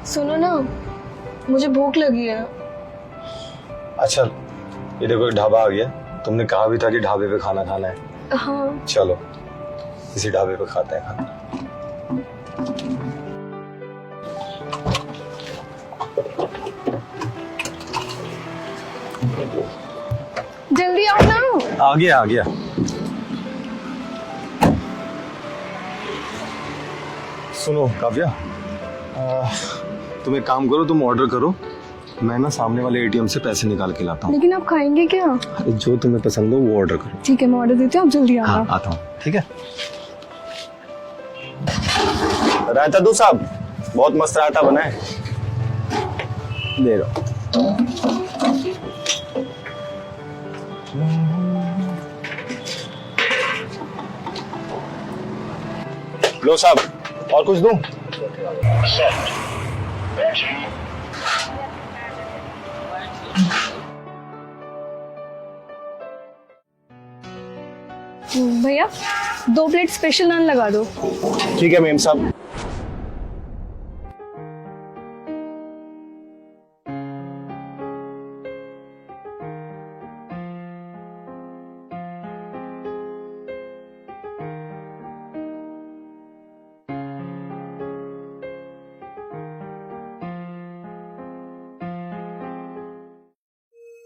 सुनो ना, मुझे भूख लगी है। अच्छा, ये देखो ढाबा आ गया। तुमने कहा भी था कि ढाबे पे खाना खाना है। हाँ। चलो इसी ढाबे पे खाते हैं खाना। जल्दी आओ ना। आ गया आ गया। सुनो काव्या, तुम एक काम करो, तुम ऑर्डर करो, मैं ना सामने वाले एटीएम से पैसे निकाल के लाता हूँ। लेकिन आप खाएंगे क्या? जो तुम्हें पसंद हो वो ऑर्डर करो। ठीक है, मैं ऑर्डर देती हूँ, आप जल्दी आना। हाँ आता हूँ। ठीक है। रायता दो साहब, बहुत मस्त रायता बना है। दे दो। लो साहब, और कुछ दूं? भैया 2 प्लेट स्पेशल नान लगा दो। ठीक है मेम साहब।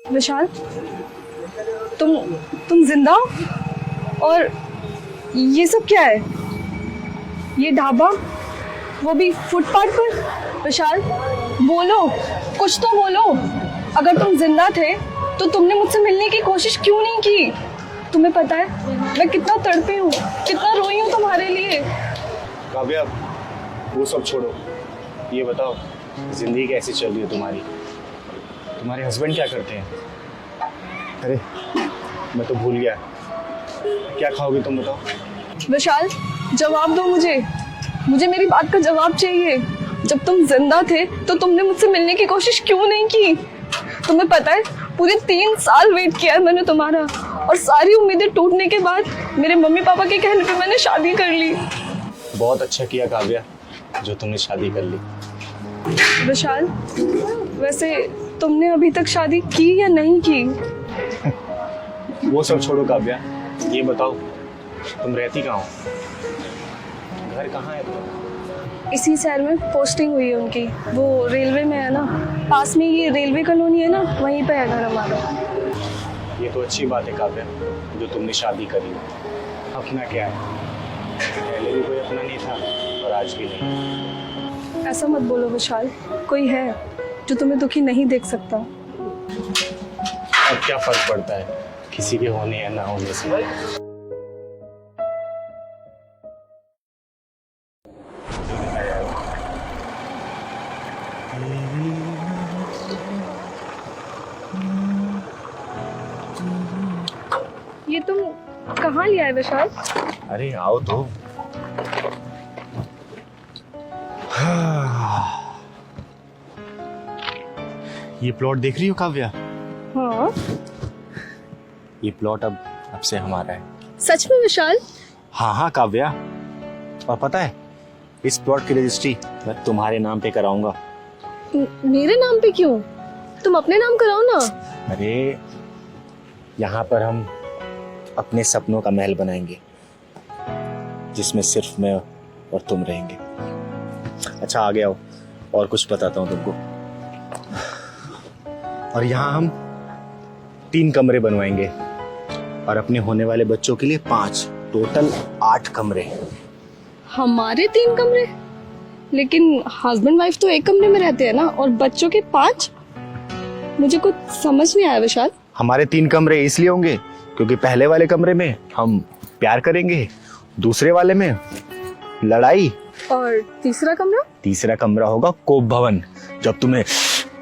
विशाल, तुम जिंदा हो? और ये सब क्या है? ये ढाबा, वो भी फुटपाथ पर। विशाल बोलो, कुछ तो बोलो। अगर तुम जिंदा थे तो तुमने मुझसे मिलने की कोशिश क्यों नहीं की? तुम्हें पता है मैं कितना तड़पी हूँ, कितना रोई हूँ तुम्हारे लिए। काव्या, वो सब छोड़ो, ये बताओ जिंदगी कैसी चल रही है तुम्हारी? तुम्हारे हस्बैंड क्या करते हैं? अरे मैं तो भूल गया, क्या खाओगे तुम बताओ? विशाल जवाब दो मुझे मेरी बात का जवाब चाहिए। जब तुम जिंदा थे तो तुमने मुझसे मिलने की कोशिश क्यों नहीं की? तुम्हें पता है पूरे 3 साल वेट किया है मैंने तुम्हारा, और सारी उम्मीदें टूटने के बाद मेरे मम्मी पापा के कहने पे मैंने शादी कर ली। बहुत अच्छा किया काव्या जो तुमने शादी कर ली। विशाल, वैसे तुमने अभी तक शादी की या नहीं की? वो सब छोड़ो काव्या, ये बताओ तुम रहती कहाँ हो? घर कहाँ है तुम्हारा? इसी शहर में पोस्टिंग हुई है उनकी, वो रेलवे में है ना, पास में ये रेलवे कॉलोनी है ना, वहीं पे है घर हमारा। ये तो अच्छी बात है काव्या जो तुमने शादी करी। अपना क्या है, पहले भी कोई अपना नहीं था और आज भी नहीं। ऐसा मत बोलो विशाल, कोई है जो तुम्हें दुखी नहीं देख सकता। अब क्या फर्क पड़ता है किसी के होने या ना होने से? ये तुम कहाँ लिया है विशाल? अरे आओ तो। ये प्लॉट देख रही हो काव्या? हाँ। ये प्लॉट अब से हमारा है। सच में विशाल? हाँ हाँ काव्या, और पता है इस प्लॉट की रजिस्ट्री मैं तुम्हारे नाम पे कराऊंगा। मेरे नाम पे क्यों? तुम अपने नाम कराओ ना। अरे यहाँ पर हम अपने सपनों का महल बनाएंगे जिसमें सिर्फ मैं और तुम रहेंगे। अच्छा आगे आओ, और कुछ बताता हूँ तुमको। और यहाँ हम 3 कमरे बनवाएंगे और अपने होने वाले बच्चों के लिए 5, टोटल 8 कमरे। हमारे 3 कमरे? लेकिन हस्बैंड वाइफ तो एक कमरे में रहते हैं ना, और बच्चों के 5? मुझे कुछ समझ नहीं आया विशाल। हमारे 3 कमरे इसलिए होंगे क्योंकि पहले वाले कमरे में हम प्यार करेंगे, दूसरे वाले में लड़ाई, और तीसरा कमरा होगा कोप भवन। जब तुम्हें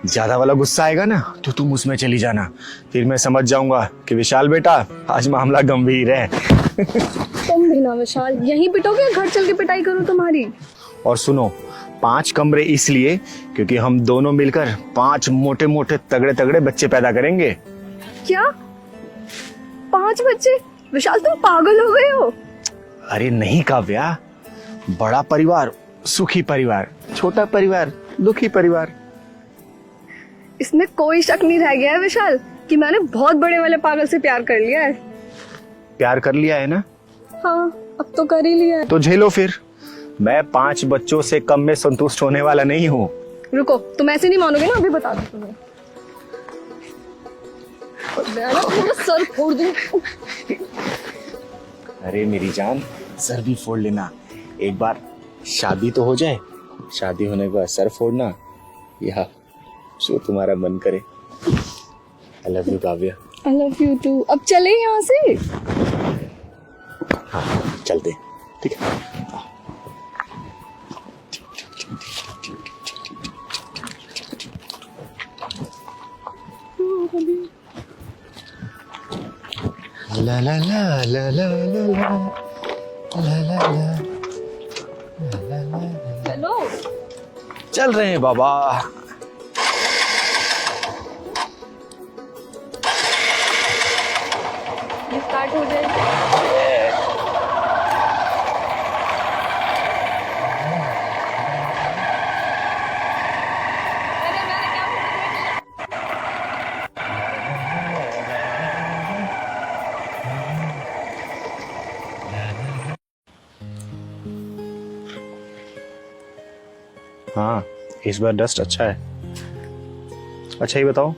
ज्यादा वाला गुस्सा आएगा ना तो तुम उसमें चली जाना, फिर मैं समझ जाऊंगा कि विशाल बेटा आज मामला गंभीर है। तुम भी ना विशाल, यहीं पिटोगे या घर चल के पिटाई करूं तुम्हारी? और सुनो, 5 कमरे इसलिए क्योंकि हम दोनों मिलकर 5 मोटे मोटे तगड़े तगड़े बच्चे पैदा करेंगे। क्या 5 बच्चे? विशाल तुम पागल हो गए हो? अरे नहीं काव्या, बड़ा परिवार सुखी परिवार, छोटा परिवार दुखी परिवार। इसमें कोई शक नहीं रह गया है विशाल कि मैंने बहुत बड़े वाले पागल से प्यार कर लिया है। प्यार कर लिया है ना? हाँ, अब तो कर ही लिया है। तो झेलो फिर। मैं 5 बच्चों से कम में संतुष्ट होने वाला नहीं हूँ। रुको, तुम ऐसे नहीं मानोगे ना, अभी बता दो तुम्हें। तुम्हारा सर फोड़ दूं। अरे मेरी जान, सर भी फोड़ लेना। एक बार शादी तो हो जाए, शादी होने के बाद सर फोड़ना या जो तुम्हारा मन करे। आई love you Kavya. I love you too। अब चले यहाँ से। हाँ चलते हैं, ठीक है। ला ला ला ला ला ला ला ला ला। चलो। चल रहे हैं बाबा। स्टार्ट हो जाए। हाँ, इस बार डस्ट अच्छा है। अच्छा ये बताओ,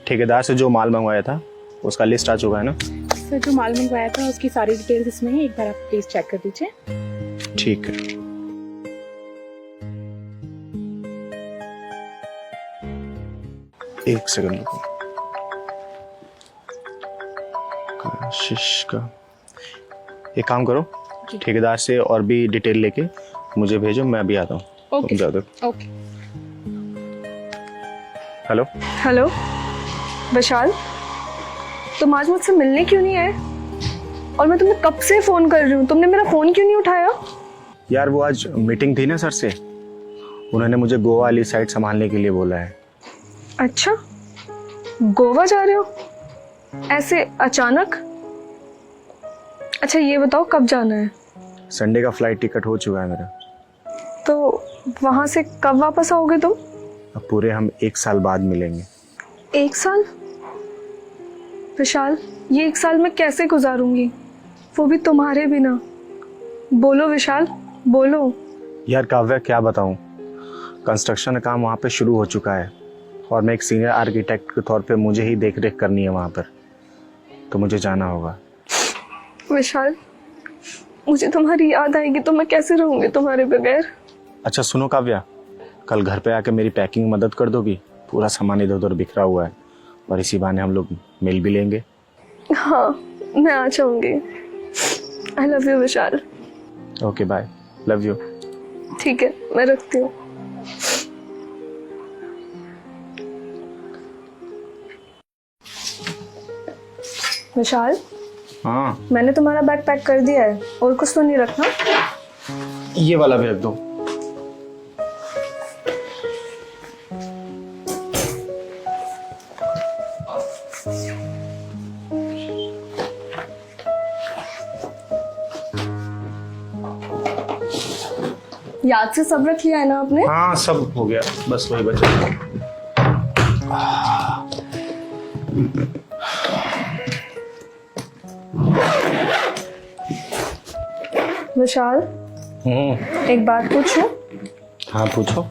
ठेकेदार से जो माल मंगवाया था उसका लिस्ट आ चुका है ना? सर, जो माल मंगवाया था उसकी सारी डिटेल्स इसमें है, एक बार आप प्लीज चेक कर दीजिए। ठीक है। एक सेकंड रुको। कशिश का एक काम करो, ठेकेदार से और भी डिटेल लेके मुझे भेजो, मैं अभी आता हूँ। Okay okay. हेलो हेलो विशाल, तुम आज मुझसे मिलने क्यों नहीं आए? और मैं तुम्हें कब से फोन कर रही हूँ, तुमने मेरा फोन क्यों नहीं उठाया? यार वो आज मीटिंग थी ना सर से, उन्होंने मुझे गोवा वाली साइड संभालने के लिए बोला है। अच्छा, गोवा जा रहे हो ऐसे अचानक? अच्छा ये बताओ कब जाना है? संडे का फ्लाइट टिकट हो चुका है मेरा। तो वहां से कब वापस आओगे तुम? अब पूरे हम 1 साल बाद मिलेंगे। 1 साल? विशाल, ये 1 साल मैं कैसे गुजारूंगी, वो भी तुम्हारे बिना? बोलो विशाल, बोलो। यार काव्या क्या बताऊं, कंस्ट्रक्शन का काम वहाँ पे शुरू हो चुका है और मैं एक सीनियर आर्किटेक्ट के तौर पे मुझे ही देख रेख करनी है वहाँ पर, तो मुझे जाना होगा। विशाल, मुझे तुम्हारी याद आएगी तो मैं कैसे रहूंगी तुम्हारे बगैर? अच्छा सुनो काव्या, कल घर पे आके मेरी पैकिंग मदद कर दोगी? पूरा सामान इधर उधर बिखरा हुआ है और इसी बहाने हम लोग मिल भी लेंगे। हाँ, मैं आ जाऊंगी। I love you Vishal. Okay bye, love you. ठीक है, मैं रखती हूँ। विशाल, हाँ मैंने तुम्हारा बैग पैक कर दिया है, और कुछ तो नहीं रखना? ये वाला भी रख दो। याद से सब रख लिया है ना आपने? हाँ सब हो गया, बस वही बचा। विशाल, एक बात पूछूं? हाँ पूछो।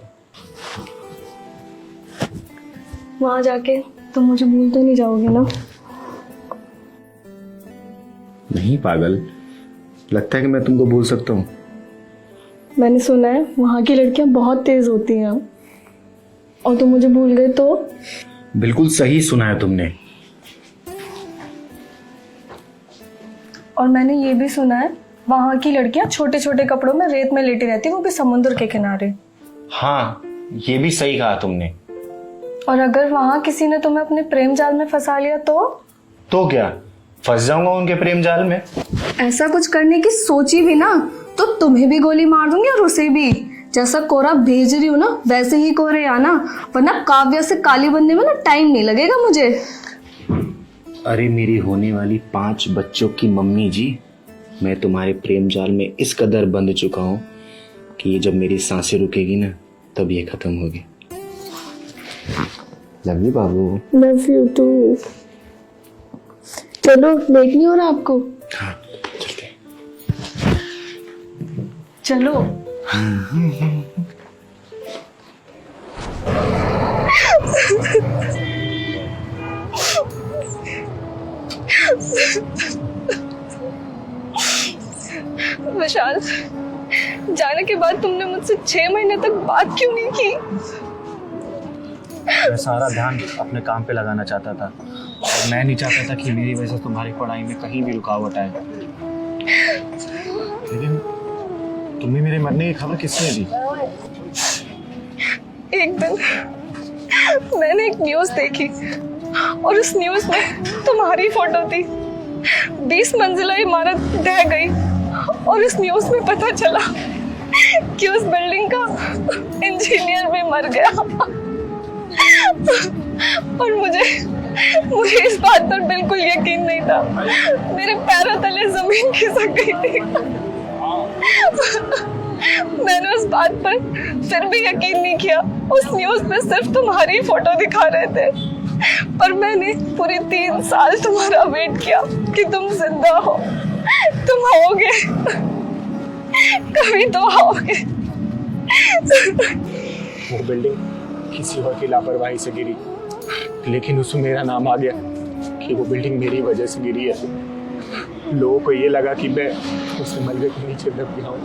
वहां जाके तुम मुझे भूल तो नहीं जाओगे ना? नहीं पागल, लगता है कि मैं तुमको भूल सकता हूँ। मैंने सुना है वहां की लड़कियां बहुत तेज होती हैं, और तुम मुझे भूल गए तो? बिल्कुल सही सुना है तुमने। और मैंने ये भी सुना है वहां की लड़कियां छोटे छोटे कपड़ों में रेत में लेटी रहती, वो भी समुद्र के किनारे। हाँ ये भी सही कहा तुमने। और अगर वहां किसी ने तुम्हें अपने प्रेम जाल में फंसा लिया तो क्या फंस जाऊंगा उनके प्रेम जाल में? ऐसा कुछ करने की सोची भी ना तो तुम्हें भी गोली मार दूंगी और उसे भी। जैसा कोरा भेज रही हूँ ना वैसे ही कोरे आना, वरना काव्या से काली बनने में ना टाइम नहीं लगेगा मुझे। अरे मेरी होने वाली 5 बच्चों की मम्मी जी, मैं तुम्हारे प्रेम जाल में इस कदर बंध चुका हूँ कि जब मेरी सांसें रुकेगी ना तब ये खत्म होगी। लव यू बाबू। Love you too. चलो लेट नहीं हो रहा आपको? हाँ चलते। चलो। विशाल, जाने के बाद तुमने मुझसे 6 महीने तक बात क्यों नहीं की? मैं सारा ध्यान अपने काम पे लगाना चाहता था और मैं नहीं चाहता था कि मेरी वजह से तुम्हारी पढ़ाई में कहीं भी रुकावट आए। लेकिन तुम्हें मेरे मरने की खबर किसने दी? एक दिन मैंने एक न्यूज़ देखी और उस न्यूज़ में तुम्हारी फोटो थी। 20 मंजिला इमारत ढह गई और उस न्यूज़ में पता चला कि उस बिल्डिंग का इंजीनियर भी मर गया। और मुझे इस बात पर बिल्कुल यकीन नहीं था। मेरे पैरों तले जमीन खिसक गई थी। मैंने उस बात पर फिर भी यकीन नहीं किया। उस न्यूज़ में सिर्फ तुम्हारी फोटो दिखा रहे थे, पर मैंने पूरे 3 साल तुम्हारा वेट किया कि तुम जिंदा हो, तुम आओगे, कभी तो आओगे। वो बिल्डिंग किसी और की लापरवाही से गिरी, लेकिन उसमें मेरा नाम आ गया कि वो बिल्डिंग मेरी वजह से गिरी है। लोगों को ये लगा कि मैं उस मलबे के नीचे दब गया हूँ।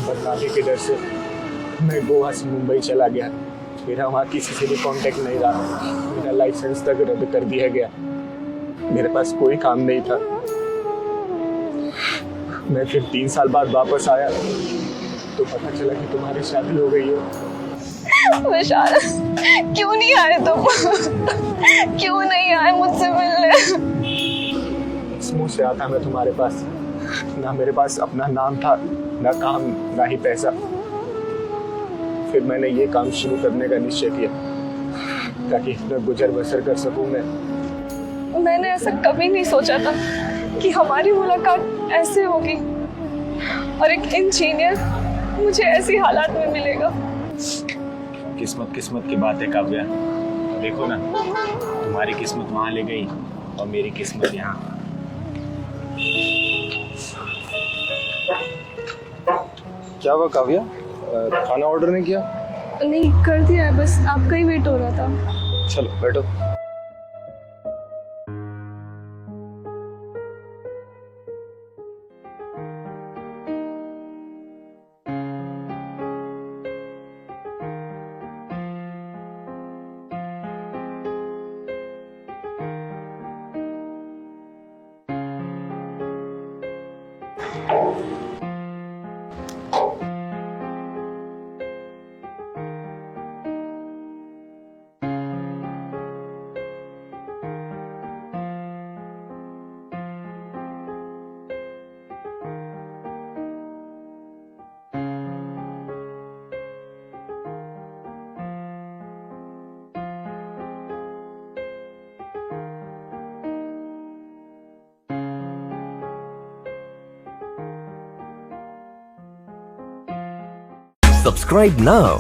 बदनामी के डर से मैं गोवा से मुंबई चला गया। मेरा वहाँ किसी से भी कांटेक्ट नहीं रहा। मेरा लाइसेंस तक रद्द कर दिया गया। मेरे पास कोई काम नहीं था। मैं फिर 3 साल बाद वापस आया तो पता चला कि तुम्हारी शादी हो गई है। विशाल, क्यों नहीं आए तुम? क्यों नहीं आए मुझसे मिलने? इस मुंह से आता मैं तुम्हारे पास। ना मेरे पास अपना नाम था, ना काम, ना ही पैसा। फिर मैंने ये काम शुरू करने का निश्चय किया ताकि अपना गुजर बसर कर सकूं मैं। मैंने ऐसा कभी नहीं सोचा था कि हमारी मुलाकात ऐसे होगी और एक इंजीनियर मुझे ऐसी हालात में मिलेगा। किस्मत की बात है काव्या। देखो ना, तुम्हारी किस्मत वहां ले गई और मेरी किस्मत यहाँ। क्या हुआ काव्या, खाना ऑर्डर नहीं किया? नहीं, कर दिया है, बस आपका ही वेट हो रहा था। चलो बैठो। Subscribe now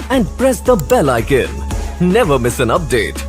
and press the bell icon. Never miss an update.